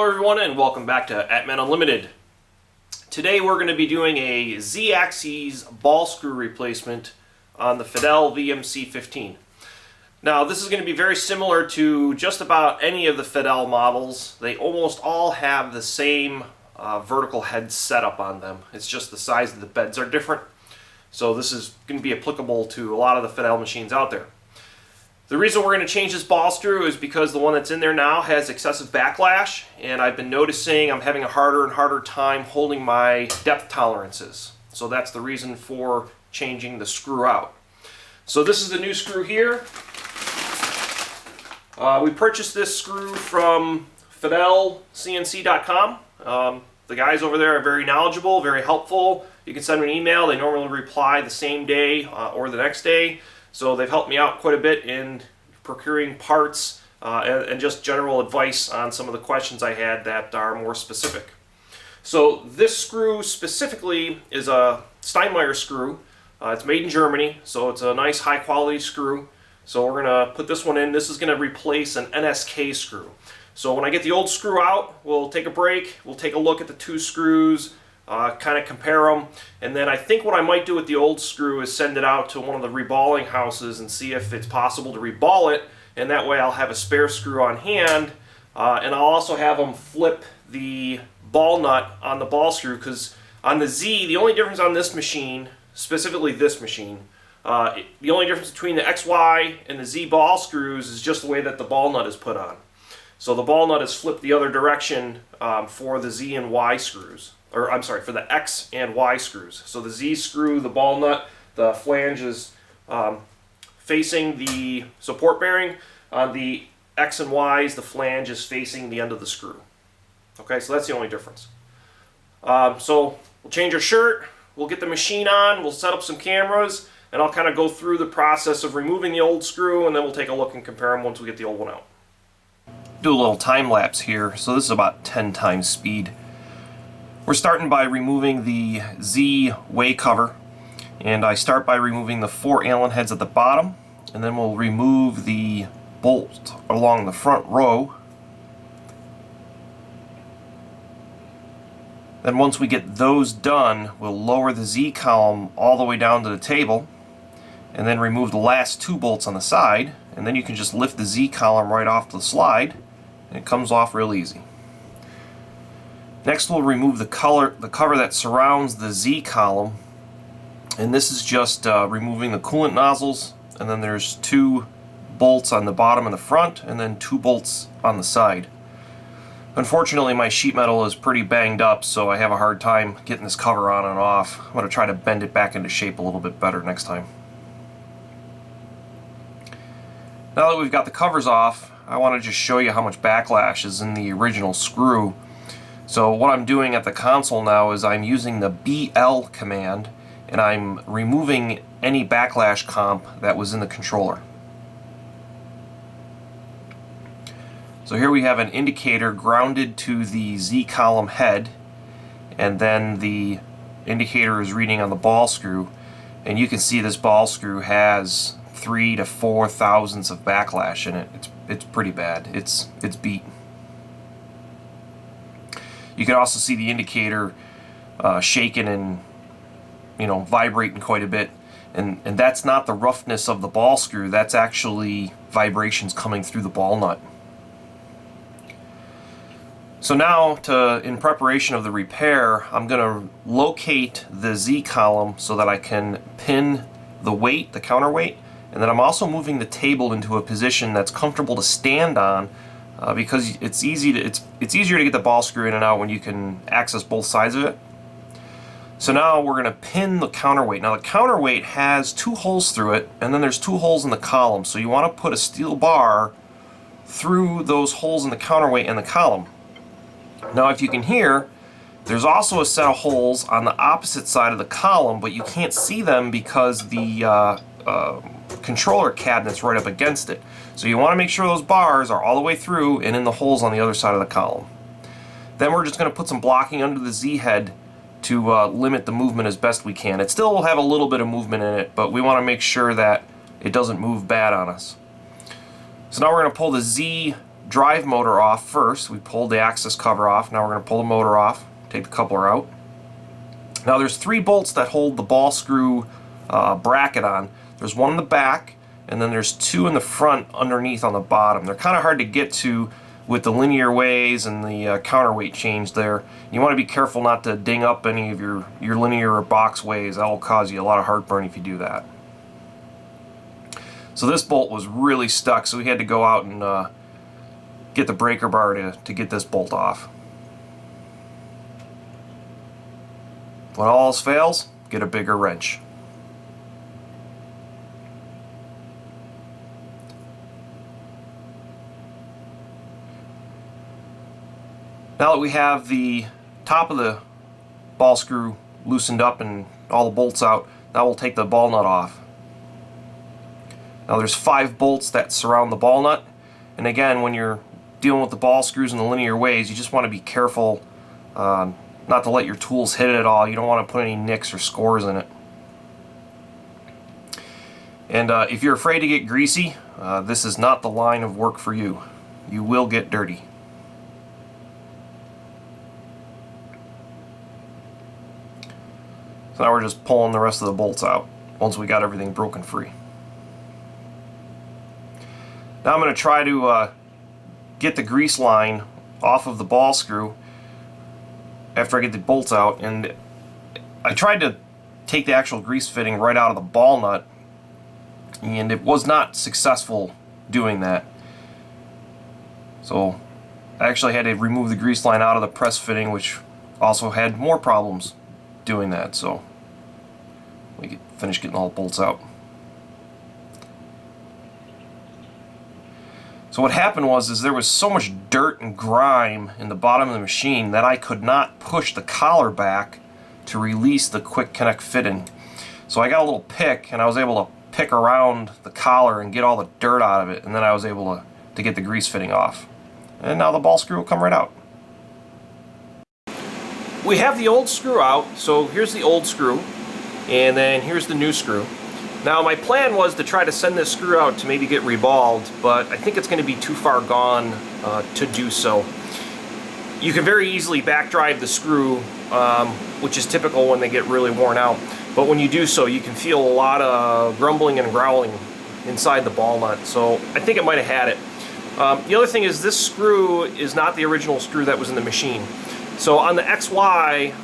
Hello everyone and welcome back to Atman Unlimited. Today we're going to be doing a Z-axis ball screw replacement on the Fadal VMC 15. Now this is going to be very similar to just about any of the Fadal models. They almost all have the same vertical head setup on them. It's just the size of the beds are different. So this is going to be applicable to a lot of the Fadal machines out there. The reason we're going to change this ball screw is because the one that's in there now has excessive backlash, and I've been noticing I'm having a harder and harder time holding my depth tolerances. So that's the reason for changing the screw out. So this is the new screw here. We purchased this screw from FadalCNC.com. The guys over there are very knowledgeable, very helpful. You can send them an email. They normally reply the same day or the next day. So they've helped me out quite a bit in procuring parts and just general advice on some of the questions I had that are more specific. So this screw specifically is a Steinmeier screw. It's made in Germany, so it's a nice high quality screw. So we're going to put this one in. This is going to replace an NSK screw. So when I get the old screw out, we'll take a break, we'll take a look at the two screws, kind of compare them, and then I think what I might do with the old screw is send it out to one of the reballing houses and see if it's possible to reball it, and that way I'll have a spare screw on hand, and I'll also have them flip the ball nut on the ball screw, because on the Z, the only difference on this machine, specifically this machine, the only difference between the XY and the Z ball screws is just the way that the ball nut is put on. So the ball nut is flipped the other direction for the Z and Y screws. Or I'm sorry, for the X and Y screws. So the Z screw, the ball nut, the flange is facing the support bearing. On the X and Y's, the flange is facing the end of the screw. Okay, so that's the only difference. So we'll change our shirt, we'll get the machine on, we'll set up some cameras, and I'll kind of go through the process of removing the old screw, and then we'll take a look and compare them once we get the old one out. Do a little time lapse here. So this is about 10 times speed. We're starting by removing the Z way cover, and I start by removing the 4 Allen heads at the bottom, and then we'll remove the bolt along the front row. Then once we get those done, we'll lower the Z column all the way down to the table, and then remove the last 2 bolts on the side, and then you can just lift the Z column right off the slide, and it comes off real easy. Next we'll remove the cover that surrounds the Z column, and this is just removing the coolant nozzles, and then there's 2 bolts on the bottom and the front, and then 2 bolts on the side. Unfortunately my sheet metal is pretty banged up, so I have a hard time getting this cover on and off. I'm going to try to bend it back into shape a little bit better next time. Now that we've got the covers off, I want to just show you how much backlash is in the original screw. So what I'm doing at the console now is I'm using the BL command, and I'm removing any backlash comp that was in the controller. So here we have an indicator grounded to the Z column head, and then the indicator is reading on the ball screw, and you can see this ball screw has 3 to 4 thousandths of backlash in it. It's pretty bad. It's beat. You can also see the indicator shaking and vibrating quite a bit, and that's not the roughness of the ball screw. That's actually vibrations coming through the ball nut. So now, in preparation of the repair, I'm going to locate the Z column so that I can pin the weight, the counterweight, and then I'm also moving the table into a position that's comfortable to stand on. Because it's easier to get the ball screw in and out when you can access both sides of it. So now we're going to pin the counterweight. Now the counterweight has 2 holes through it, and then there's 2 holes in the column. So you want to put a steel bar through those holes in the counterweight and the column. Now if you can hear, there's also a set of holes on the opposite side of the column, but you can't see them because the controller cabinet's right up against it. So you want to make sure those bars are all the way through and in the holes on the other side of the column. Then we're just going to put some blocking under the Z head to limit the movement as best we can. It still will have a little bit of movement in it, but we want to make sure that it doesn't move bad on us. So now we're going to pull the Z drive motor off first. We pulled the access cover off. Now we're going to pull the motor off, take the coupler out. Now there's 3 bolts that hold the ball screw bracket on. There's one in the back, and then there's 2 in the front underneath on the bottom. They're kind of hard to get to with the linear ways and the counterweight change there. You want to be careful not to ding up any of your linear or box ways. That will cause you a lot of heartburn if you do that. So this bolt was really stuck, so we had to go out and get the breaker bar to get this bolt off. When all else fails, get a bigger wrench. Now that we have the top of the ball screw loosened up and all the bolts out, now we'll take the ball nut off. Now there's 5 bolts that surround the ball nut, and again, when you're dealing with the ball screws in the linear ways, you just want to be careful not to let your tools hit it at all. You don't want to put any nicks or scores in it. And if you're afraid to get greasy, this is not the line of work for you. You will get dirty. So now we're just pulling the rest of the bolts out once we got everything broken free. Now I'm going to try to get the grease line off of the ball screw after I get the bolts out, and I tried to take the actual grease fitting right out of the ball nut, and it was not successful doing that. So I actually had to remove the grease line out of the press fitting, which also had more problems doing that. So we could finish getting all the bolts out. So what happened was there was so much dirt and grime in the bottom of the machine that I could not push the collar back to release the quick connect fitting. So I got a little pick, and I was able to pick around the collar and get all the dirt out of it, and then I was able to get the grease fitting off. And now the ball screw will come right out. We have the old screw out, so here's the old screw, and then here's the new screw. Now my plan was to try to send this screw out to maybe get reballed, but I think it's going to be too far gone to do so. You can very easily back drive the screw, which is typical when they get really worn out, but when you do so you can feel a lot of grumbling and growling inside the ball nut, so I think it might have had it. The other thing is this screw is not the original screw that was in the machine. So on the XY,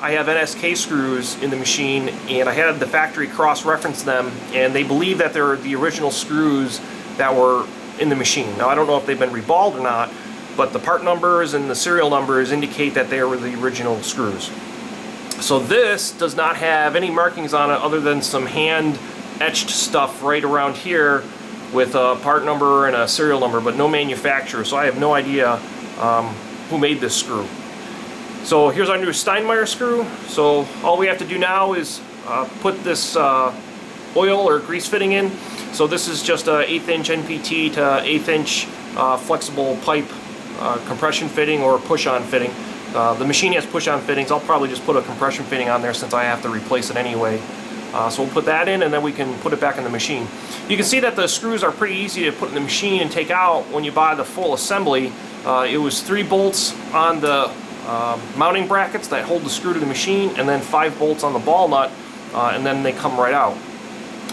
I have NSK screws in the machine, and I had the factory cross-reference them, and they believe that they're the original screws that were in the machine. Now I don't know if they've been reballed or not, but the part numbers and the serial numbers indicate that they were the original screws. So this does not have any markings on it other than some hand-etched stuff right around here with a part number and a serial number, but no manufacturer, so I have no idea who made this screw. So here's our new Steinmeier screw. So all we have to do now is put this oil or grease fitting in. So this is just a 1/8 inch NPT to 1/8 inch flexible pipe compression fitting or push-on fitting. The machine has push-on fittings. I'll probably just put a compression fitting on there since I have to replace it anyway. So we'll put that in, and then we can put it back in the machine. You can see that the screws are pretty easy to put in the machine and take out when you buy the full assembly. It was 3 bolts on the mounting brackets that hold the screw to the machine, and then 5 bolts on the ball nut, and then they come right out.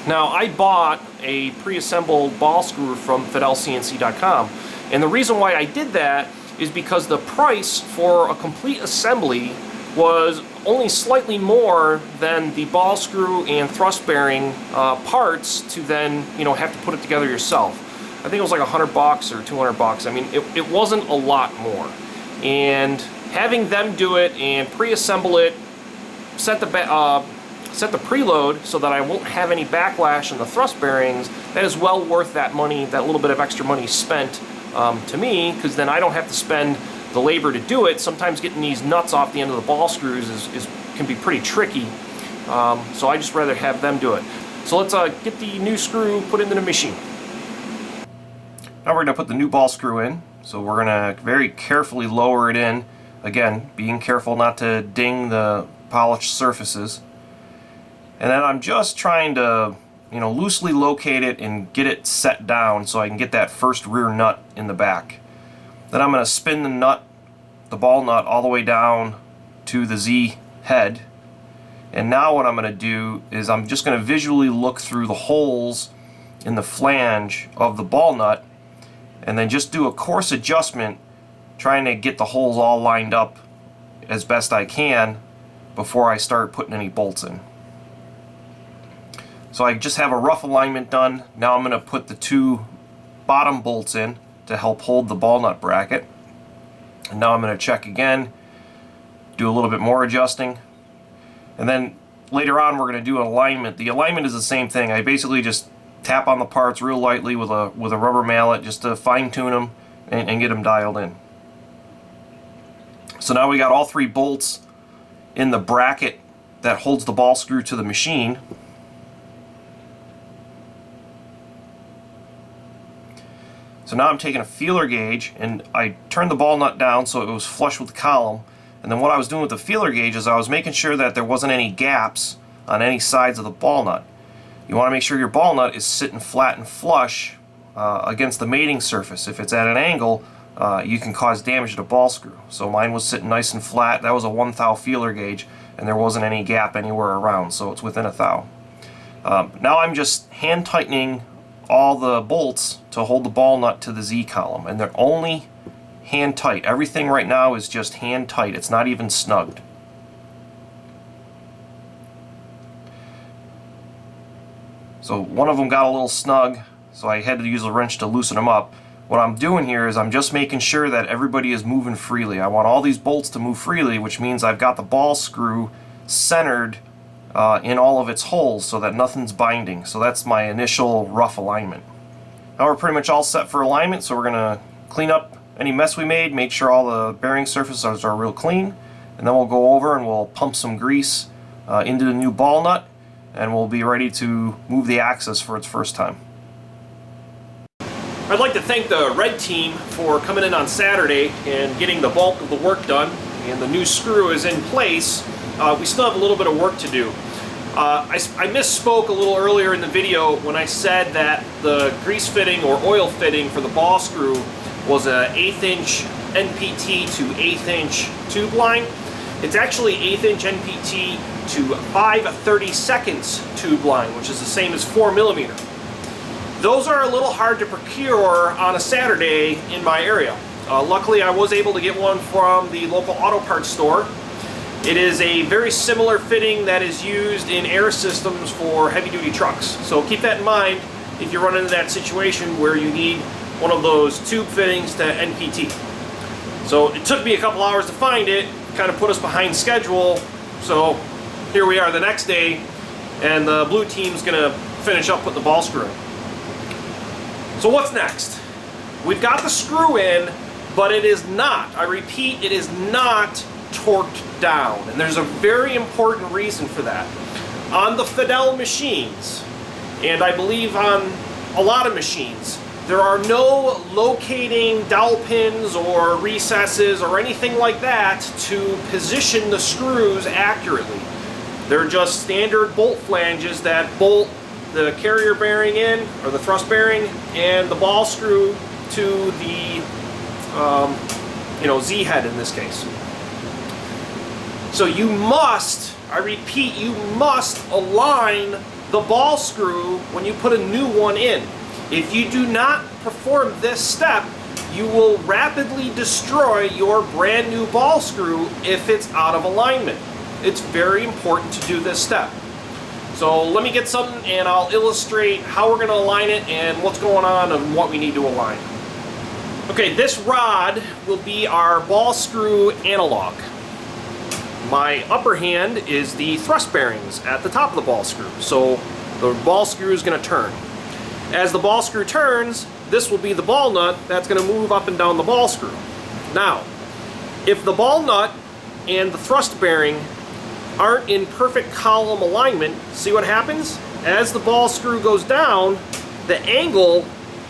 Now I bought a pre-assembled ball screw from FadalCNC.com, and the reason why I did that is because the price for a complete assembly was only slightly more than the ball screw and thrust bearing parts to then have to put it together yourself. I think it was like $100 or $200. I mean, it wasn't a lot more, and having them do it and pre-assemble it, set the preload so that I won't have any backlash in the thrust bearings, that is well worth that money, that little bit of extra money spent to me, because then I don't have to spend the labor to do it. Sometimes getting these nuts off the end of the ball screws can be pretty tricky, so I just rather have them do it. So let's get the new screw put into the machine. Now we're going to put the new ball screw in, so we're going to very carefully lower it in. Again, being careful not to ding the polished surfaces. And then I'm just trying to, loosely locate it and get it set down so I can get that first rear nut in the back. Then I'm going to spin the ball nut all the way down to the Z head. And now what I'm going to do is I'm just going to visually look through the holes in the flange of the ball nut and then just do a coarse adjustment, trying to get the holes all lined up as best I can before I start putting any bolts in. So I just have a rough alignment done. Now I'm going to put the 2 bottom bolts in to help hold the ball nut bracket. And now I'm going to check again, do a little bit more adjusting. And then later on we're going to do an alignment. The alignment is the same thing. I basically just tap on the parts real lightly with a rubber mallet just to fine tune them and get them dialed in. So now we got all 3 bolts in the bracket that holds the ball screw to the machine. So now I'm taking a feeler gauge and I turned the ball nut down so it was flush with the column. And then what I was doing with the feeler gauge is I was making sure that there wasn't any gaps on any sides of the ball nut. You want to make sure your ball nut is sitting flat and flush against the mating surface. If it's at an angle, you can cause damage to the ball screw. So mine was sitting nice and flat. That was a 1 thou feeler gauge, and there wasn't any gap anywhere around, so it's within a thou. Now I'm just hand tightening all the bolts to hold the ball nut to the Z column, and they're only hand tight. Everything right now is just hand tight. It's not even snugged. So one of them got a little snug, so I had to use a wrench to loosen them up. What I'm doing here is I'm just making sure that everybody is moving freely. I want all these bolts to move freely, which means I've got the ball screw centered in all of its holes so that nothing's binding. So that's my initial rough alignment. Now we're pretty much all set for alignment, so we're going to clean up any mess we made, make sure all the bearing surfaces are real clean, and then we'll go over and we'll pump some grease into the new ball nut, and we'll be ready to move the axis for its first time. I'd like to thank the Red team for coming in on Saturday and getting the bulk of the work done, and the new screw is in place. We still have a little bit of work to do. I misspoke a little earlier in the video when I said that the grease fitting or oil fitting for the ball screw was a 1/8 inch NPT to 1/8 inch tube line. It's actually 1/8 inch NPT to 5/32 tube line, which is the same as 4mm. Those are a little hard to procure on a Saturday in my area. Luckily I was able to get one from the local auto parts store. It is a very similar fitting that is used in air systems for heavy-duty trucks. So keep that in mind if you run into that situation where you need one of those tube fittings to NPT. So it took me a couple hours to find it, kind of put us behind schedule. So here we are the next day, and the blue team's gonna finish up putting the ball screw in. So what's next? We've got the screw in, but it is not, I repeat, it is not torqued down, and there's a very important reason for that. On the Fadal machines, and I believe on a lot of machines, there are no locating dowel pins or recesses or anything like that to position the screws accurately. They're just standard bolt flanges that bolt the carrier bearing in, or the thrust bearing, and the ball screw to the Z head in this case. So you must, I repeat, you must align the ball screw when you put a new one in. If you do not perform this step, you will rapidly destroy your brand new ball screw if it's out of alignment. It's very important to do this step. So let me get something and I'll illustrate how we're going to align it and what's going on and what we need to align. Okay, this rod will be our ball screw analog. My upper hand is the thrust bearings at the top of the ball screw. So the ball screw is going to turn. As the ball screw turns, this will be the ball nut that's going to move up and down the ball screw. Now, if the ball nut and the thrust bearing aren't in perfect column alignment, see what happens? As the ball screw goes down, the angle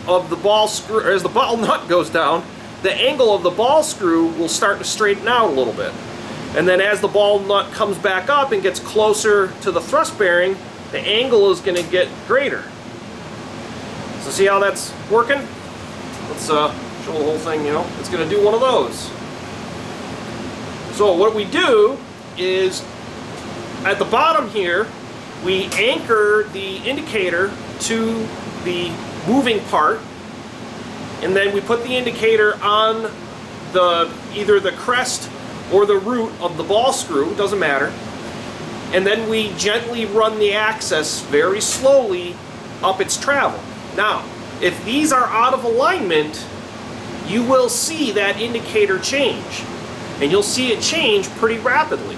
of the ball screw, or as the ball nut goes down, the angle of the ball screw will start to straighten out a little bit. And then as the ball nut comes back up and gets closer to the thrust bearing, the angle is going to get greater. So see how that's working? Let's show the whole thing, you know, it's going to do one of those. So what we do is, at the bottom here, we anchor the indicator to the moving part, and then we put the indicator on either the crest or the root of the ball screw, doesn't matter, and then we gently run the axis very slowly up its travel. Now, if these are out of alignment, you will see that indicator change, and you'll see it change pretty rapidly.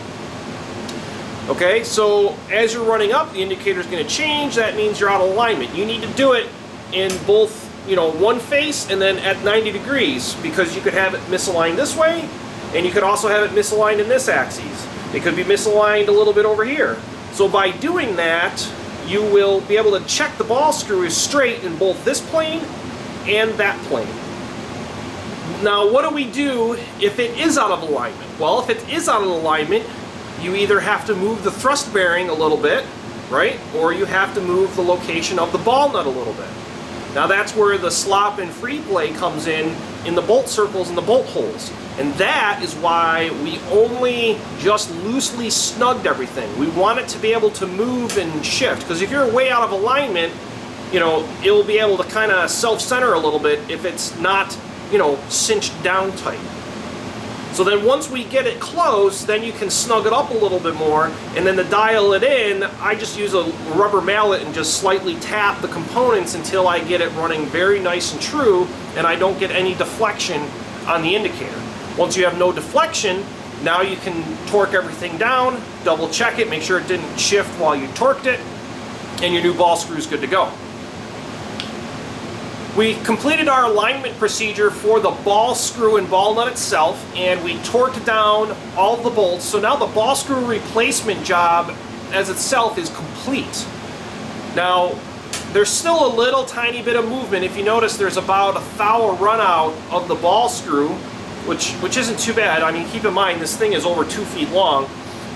Okay, so as you're running up, the indicator is going to change. That means you're out of alignment. You need to do it in both, you know, one face and then at 90 degrees, because you could have it misaligned this way, and you could also have it misaligned in this axis. It could be misaligned a little bit over here. So by doing that, you will be able to check the ball screw is straight in both this plane and that plane. Now, what do we do if it is out of alignment? Well, if it is out of alignment, you either have to move the thrust bearing a little bit, right? Or you have to move the location of the ball nut a little bit. Now that's where the slop and free play comes in the bolt circles and the bolt holes. And that is why we only just loosely snugged everything. We want it to be able to move and shift, because if you're way out of alignment, you know, it'll be able to kind of self-center a little bit if it's not, you know, cinched down tight. So then once we get it close, then you can snug it up a little bit more, and then to dial it in, I just use a rubber mallet and just slightly tap the components until I get it running very nice and true, and I don't get any deflection on the indicator. Once you have no deflection, now you can torque everything down, double check it, make sure it didn't shift while you torqued it, and your new ball screw is good to go. We completed our alignment procedure for the ball screw and ball nut itself, and we torqued down all the bolts. So now the ball screw replacement job as itself is complete. Now, there's still a little tiny bit of movement. If you notice, there's about a thou run out of the ball screw, which isn't too bad. I mean, keep in mind, this thing is over 2 feet long,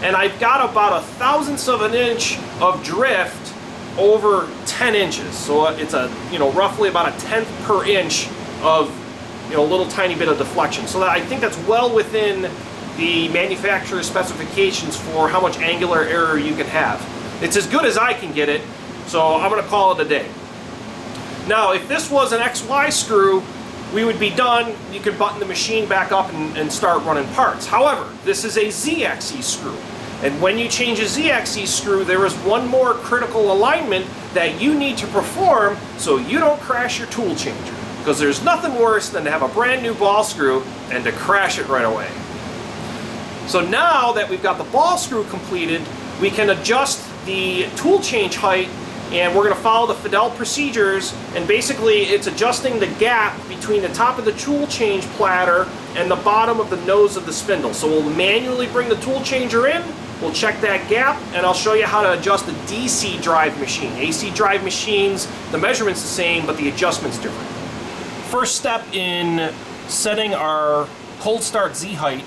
and I've got about 1/1000th of an inch of drift over 10 inches. So it's roughly about 1/10 per inch of, you know, a little tiny bit of deflection. So that, I think that's well within the manufacturer's specifications for how much angular error you can have. It's as good as I can get it, so I'm going to call it a day. Now, if this was an XY screw, we would be done. You could button the machine back up and start running parts. However, this is a ZXE screw. And when you change a ZXE screw, there is one more critical alignment that you need to perform so you don't crash your tool changer. Because there's nothing worse than to have a brand new ball screw and to crash it right away. So now that we've got the ball screw completed, we can adjust the tool change height, and we're going to follow the Fadal procedures, and basically it's adjusting the gap between the top of the tool change platter and the bottom of the nose of the spindle. So we'll manually bring the tool changer in, we'll check that gap, and I'll show you how to adjust a DC drive machine. AC drive machines, the measurement's the same, but the adjustment's different. First step in setting our cold start Z height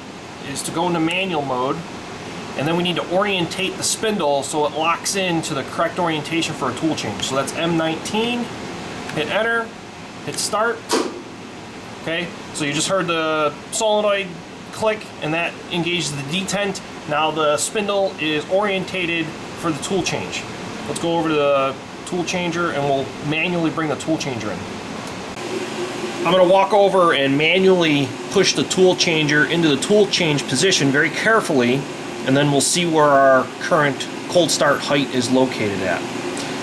is to go into manual mode, and then we need to orientate the spindle so it locks into the correct orientation for a tool change. So that's M19, hit enter, hit start. Okay, so you just heard the solenoid click, and that engages the detent. Now the spindle is orientated for the tool change. Let's go over to the tool changer and we'll manually bring the tool changer in. I'm going to walk over and manually push the tool changer into the tool change position very carefully, and then we'll see where our current cold start height is located at.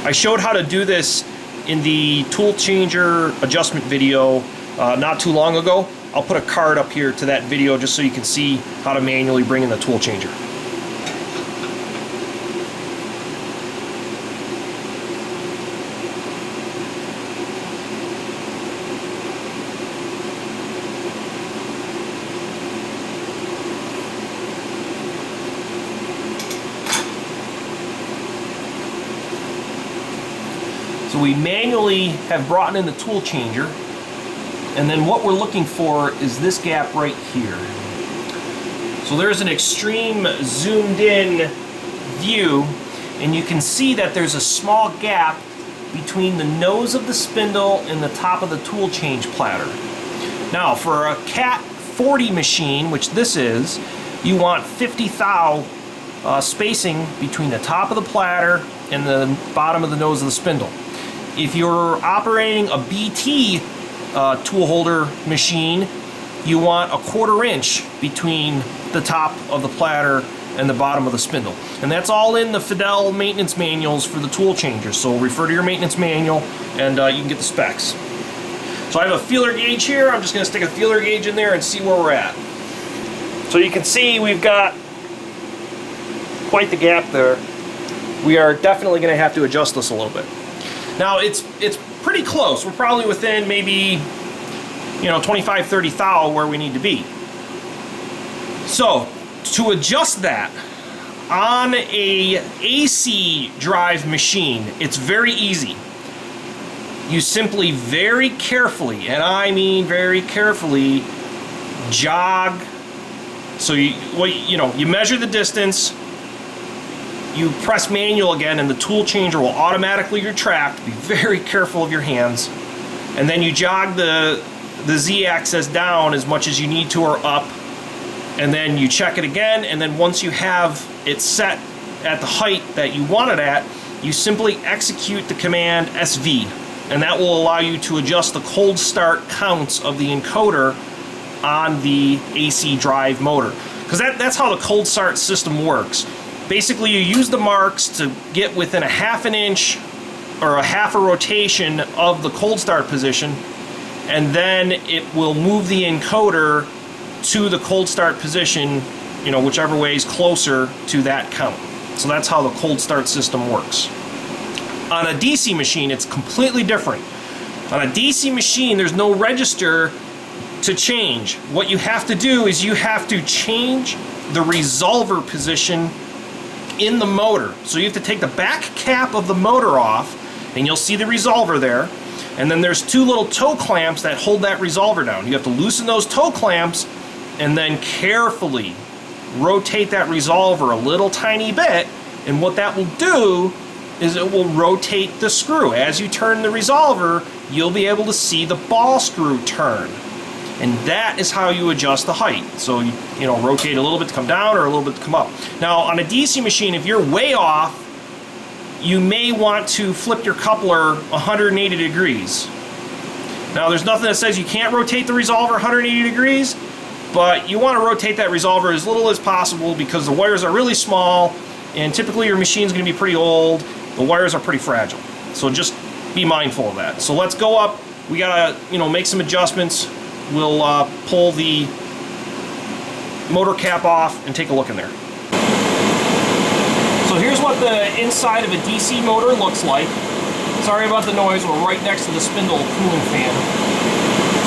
I showed how to do this in the tool changer adjustment video not too long ago. I'll put a card up here to that video just so you can see how to manually bring in the tool changer. So we manually have brought in the tool changer, and then what we're looking for is this gap right here. So there's an extreme zoomed in view, and you can see that there's a small gap between the nose of the spindle and the top of the tool change platter. Now for a Cat 40 machine, which this is, you want 50 thou spacing between the top of the platter and the bottom of the nose of the spindle. If you're operating a BT tool holder machine, you want a 1/4 inch between the top of the platter and the bottom of the spindle. And that's all in the Fadal maintenance manuals for the tool changers. So refer to your maintenance manual and you can get the specs. So I have a feeler gauge here. I'm just going to stick a feeler gauge in there and see where we're at. So you can see we've got quite the gap there. We are definitely going to have to adjust this a little bit. Now it's pretty close. We're probably within maybe 25-30 thou where we need to be. So to adjust that on a AC drive machine, it's very easy. You simply very carefully, and I mean very carefully, jog. So you measure the distance, you press manual again, and the tool changer will automatically retract. Be very careful of your hands. And then you jog the Z-axis down as much as you need to or up. And then you check it again, and then once you have it set at the height that you want it at, you simply execute the command SV. And that will allow you to adjust the cold start counts of the encoder on the AC drive motor. Because that's how the cold start system works. Basically, you use the marks to get within a 1/2 inch or a 1/2 rotation of the cold start position, and then it will move the encoder to the cold start position, whichever way is closer to that count. So that's how the cold start system works. On a DC machine, it's completely different. On a DC machine, there's no register to change. What you have to do is you have to change the resolver position in the motor. So you have to take the back cap of the motor off, and you'll see the resolver there. And then there's 2 little toe clamps that hold that resolver down. You have to loosen those toe clamps and then carefully rotate that resolver a little tiny bit. And what that will do is it will rotate the screw. As you turn the resolver, you'll be able to see the ball screw turn. And that is how you adjust the height. So you rotate a little bit to come down or a little bit to come up. Now on a DC machine, if you're way off, you may want to flip your coupler 180 degrees. Now there's nothing that says you can't rotate the resolver 180 degrees, but you want to rotate that resolver as little as possible because the wires are really small, and typically your machine's going to be pretty old. The wires are pretty fragile. So just be mindful of that. So let's go up. We gotta make some adjustments. We'll pull the motor cap off and take a look in there. So here's what the inside of a DC motor looks like. Sorry about the noise, we're right next to the spindle cooling fan.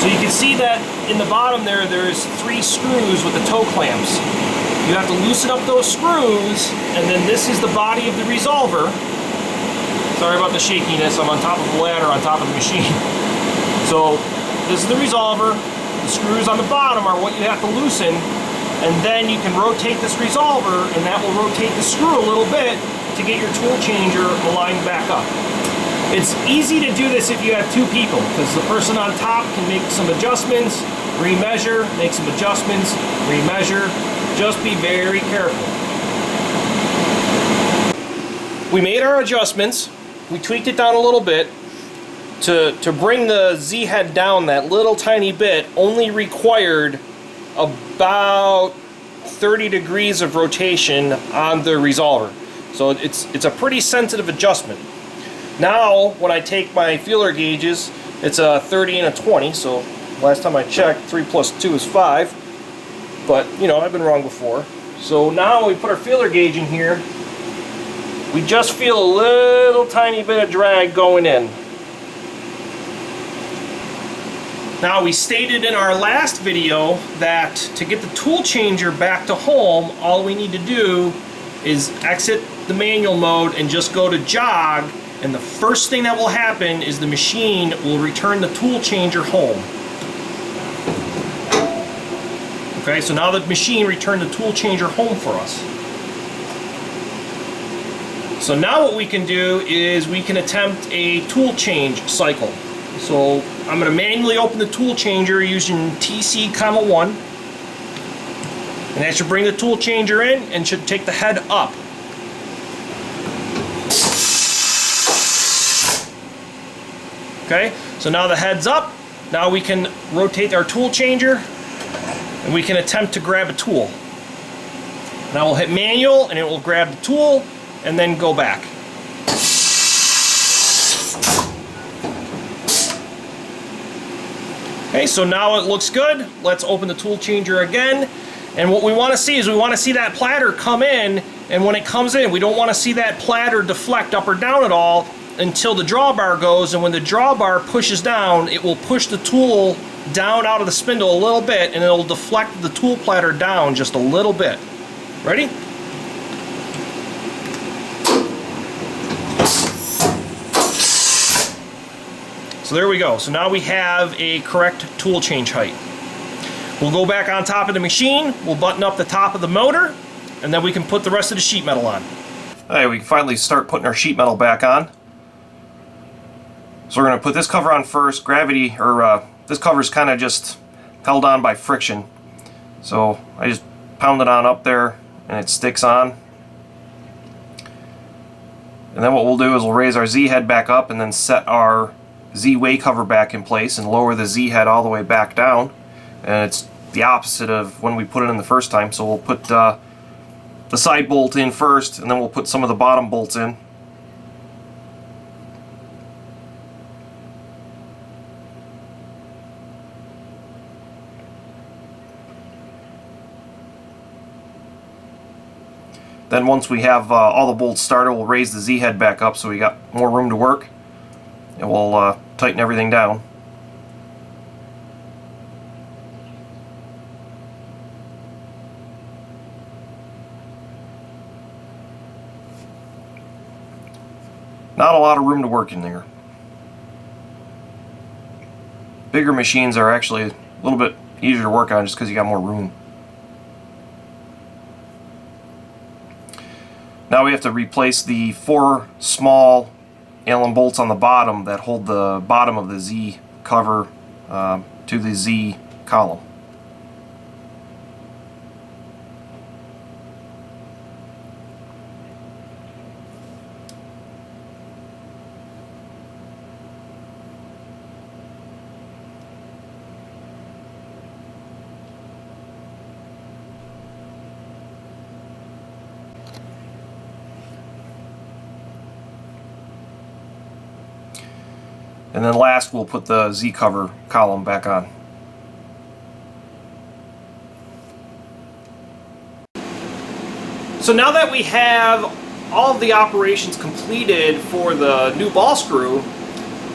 So you can see that in the bottom there's 3 screws with the toe clamps. You have to loosen up those screws, and then this is the body of the resolver. Sorry about the shakiness, I'm on top of the ladder on top of the machine. So this is the resolver. The screws on the bottom are what you have to loosen, and then you can rotate this resolver, and that will rotate the screw a little bit to get your tool changer aligned back up. It's easy to do this if you have 2 people, because the person on top can make some adjustments, remeasure, make some adjustments, remeasure. Just be very careful. We made our adjustments. We tweaked it down a little bit. To bring the Z head down that little tiny bit only required about 30 degrees of rotation on the resolver. So it's a pretty sensitive adjustment. Now when I take my feeler gauges, it's a 30 and a 20, so last time I checked 3 plus 2 is 5, but I've been wrong before. So now when we put our feeler gauge in here, we just feel a little tiny bit of drag going in. Now we stated in our last video that to get the tool changer back to home, all we need to do is exit the manual mode and just go to jog, and the first thing that will happen is the machine will return the tool changer home. Okay, so now the machine returned the tool changer home for us. So now what we can do is we can attempt a tool change cycle. So I'm going to manually open the tool changer using TC-1, and that should bring the tool changer in and should take the head up. Okay, so now the head's up. Now we can rotate our tool changer and we can attempt to grab a tool. Now we'll hit manual and it will grab the tool and then go back. Okay, so now it looks good. Let's open the tool changer again. And what we want to see is we want to see that platter come in, and when it comes in, we don't want to see that platter deflect up or down at all until the drawbar goes, and when the drawbar pushes down, it will push the tool down out of the spindle a little bit, and it'll deflect the tool platter down just a little bit. Ready? So there we go. So now we have a correct tool change height. We'll go back on top of the machine, we'll button up the top of the motor, and then we can put the rest of the sheet metal on. Alright, we can finally start putting our sheet metal back on. So we're going to put this cover on first. Gravity, or this cover is kind of just held on by friction. So I just pound it on up there and it sticks on. And then what we'll do is we'll raise our Z head back up and then set our Z way cover back in place and lower the Z head all the way back down. And it's the opposite of when we put it in the first time. So we'll put the side bolt in first, and then we'll put some of the bottom bolts in. Then once we have all the bolts started, we'll raise the Z head back up so we got more room to work, and we'll tighten everything down. Not a lot of room to work in there. Bigger machines are actually a little bit easier to work on just because you got more room. Now we have to replace the 4 small Allen bolts on the bottom that hold the bottom of the Z cover to the Z column. And then last we'll put the Z cover column back on. So now that we have all of the operations completed for the new ball screw,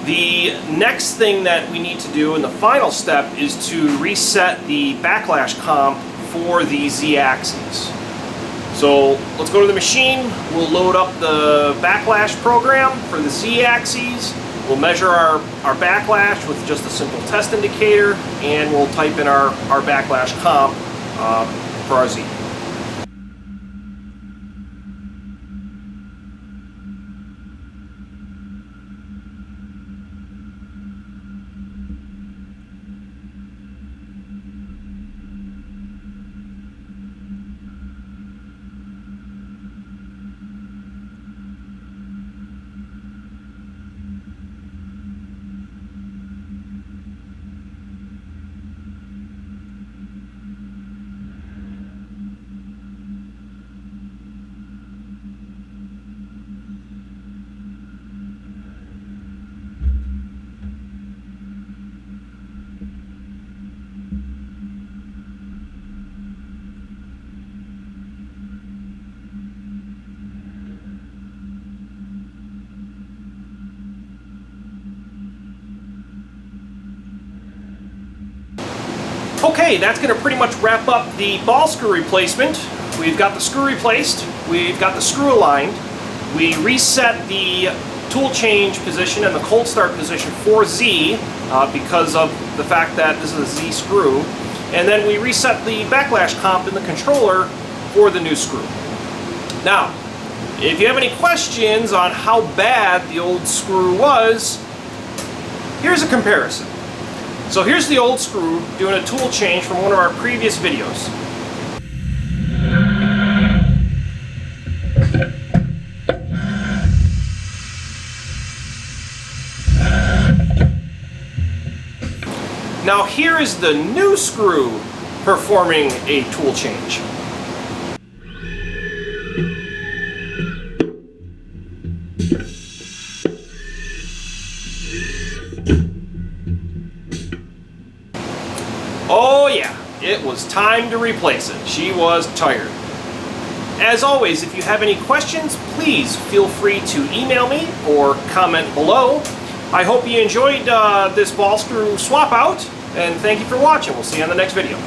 the next thing that we need to do in the final step is to reset the backlash comp for the Z axes. So let's go to the machine, we'll load up the backlash program for the Z axes. We'll measure our backlash with just a simple test indicator, and we'll type in our backlash comp for our Z. Okay, that's going to pretty much wrap up the ball screw replacement. We've got the screw replaced, we've got the screw aligned, we reset the tool change position and the cold start position for Z because of the fact that this is a Z screw, and then we reset the backlash comp in the controller for the new screw. Now, if you have any questions on how bad the old screw was, Here's a comparison. So here's the old screw doing a tool change from one of our previous videos. Now here is the new screw performing a tool change. Oh yeah, it was time to replace it. She was tired. As always, if you have any questions, please feel free to email me or comment below. I hope you enjoyed this ball screw swap out, and thank you for watching. We'll see you on the next video.